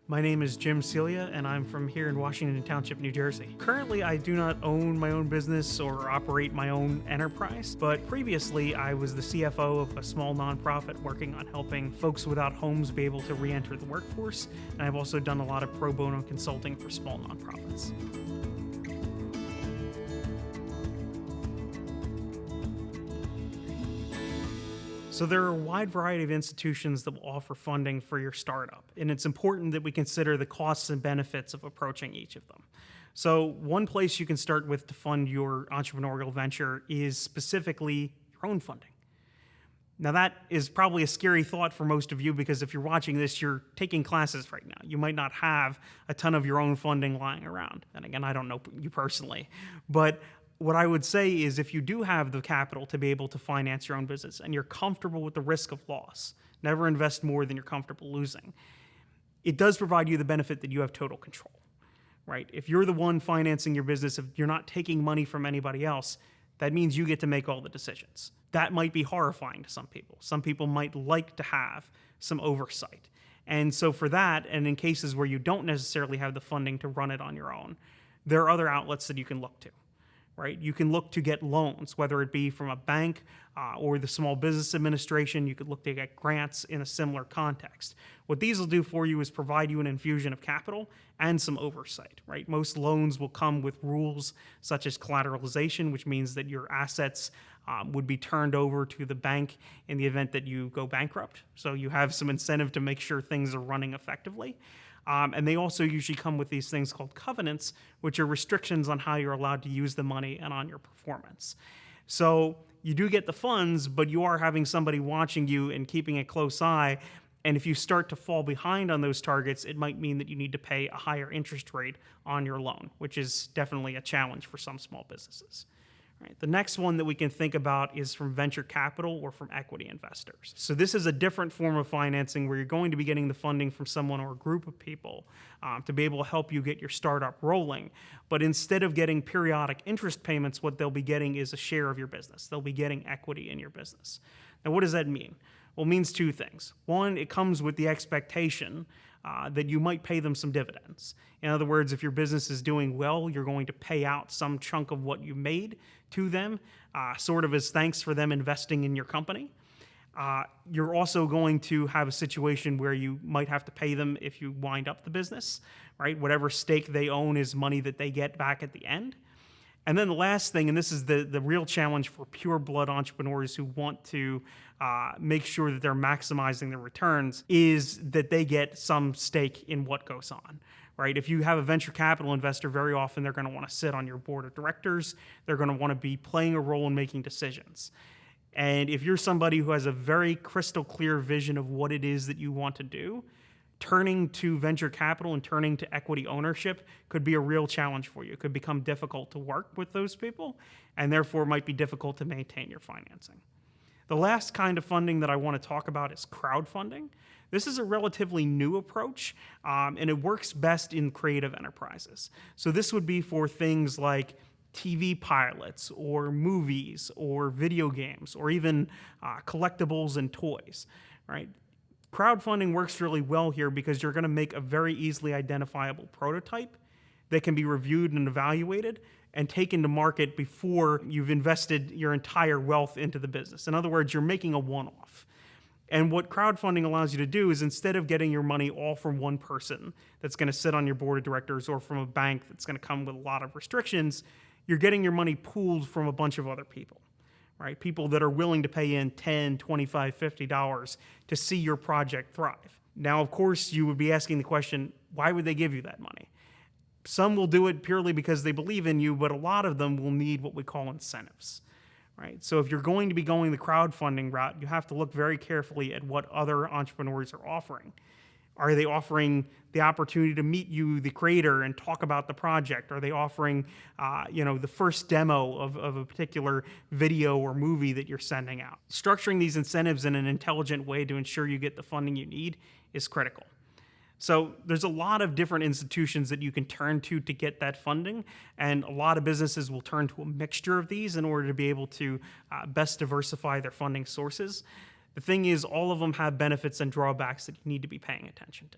My name is Jim Celia, and I'm from here in Washington Township, New Jersey. Currently, I do not own my own business or operate my own enterprise, but previously I was the CFO of a small nonprofit working on helping folks without homes be able to re enter the workforce, and I've also done a lot of pro bono consulting for small nonprofits. So there are a wide variety of institutions that will offer funding for your startup, and it's important that we consider the costs and benefits of approaching each of them. So one place you can start with to fund your entrepreneurial venture is specifically your own funding. Now that is probably a scary thought for most of you because if you're watching this, you're taking classes right now. You might not have a ton of your own funding lying around. And again, I don't know you personally, but what I would say is if you do have the capital to be able to finance your own business and you're comfortable with the risk of loss, never invest more than you're comfortable losing. It does provide you the benefit that you have total control, right? If you're the one financing your business, if you're not taking money from anybody else, that means you get to make all the decisions. That might be horrifying to some people. Some people might like to have some oversight. And so for that, and in cases where you don't necessarily have the funding to run it on your own, there are other outlets that you can look to. Right? You can look to get loans, whether it be from a bank or the Small Business Administration. You could look to get grants in a similar context. What these will do for you is provide you an infusion of capital and some oversight, right? Most loans will come with rules such as collateralization, which means that your assets would be turned over to the bank in the event that you go bankrupt. So you have some incentive to make sure things are running effectively. And they also usually come with these things called covenants, which are restrictions on how you're allowed to use the money and on your performance. So you do get the funds, but you are having somebody watching you and keeping a close eye. And if you start to fall behind on those targets, it might mean that you need to pay a higher interest rate on your loan, which is definitely a challenge for some small businesses. Right. The next one that we can think about is from venture capital or from equity investors. So this is a different form of financing where you're going to be getting the funding from someone or a group of people to be able to help you get your startup rolling. But instead of getting periodic interest payments, what they'll be getting is a share of your business. They'll be getting equity in your business. Now, what does that mean? Well, it means two things. One, it comes with the expectation that you might pay them some dividends. In other words, if your business is doing well, you're going to pay out some chunk of what you made to them, sort of as thanks for them investing in your company. You're also going to have a situation where you might have to pay them if you wind up the business, right? Whatever stake they own is money that they get back at the end. And then the last thing, and this is the real challenge for pure blood entrepreneurs who want to make sure that they're maximizing their returns, is that they get some stake in what goes on. Right? If you have a venture capital investor, very often they're going to want to sit on your board of directors. They're going to want to be playing a role in making decisions. And if you're somebody who has a very crystal clear vision of what it is that you want to do, turning to venture capital and turning to equity ownership could be a real challenge for you. It could become difficult to work with those people and therefore might be difficult to maintain your financing. The last kind of funding that I want to talk about is crowdfunding. This is a relatively new approach, and it works best in creative enterprises. So this would be for things like TV pilots or movies or video games or even collectibles and toys, right? Crowdfunding works really well here because you're going to make a very easily identifiable prototype that can be reviewed and evaluated and taken to market before you've invested your entire wealth into the business. In other words, you're making a one-off. And what crowdfunding allows you to do is instead of getting your money all from one person that's going to sit on your board of directors or from a bank that's going to come with a lot of restrictions, you're getting your money pooled from a bunch of other people. Right? People that are willing to pay in $10, $25, $50 to see your project thrive. Now, of course, you would be asking the question, why would they give you that money? Some will do it purely because they believe in you, but a lot of them will need what we call incentives. Right? So if you're going to be going the crowdfunding route, you have to look very carefully at what other entrepreneurs are offering. Are they offering the opportunity to meet you, the creator, and talk about the project? Are they offering, the first demo of a particular video or movie that you're sending out? Structuring these incentives in an intelligent way to ensure you get the funding you need is critical. So there's a lot of different institutions that you can turn to get that funding, and a lot of businesses will turn to a mixture of these in order to be able to best diversify their funding sources. The thing is, all of them have benefits and drawbacks that you need to be paying attention to.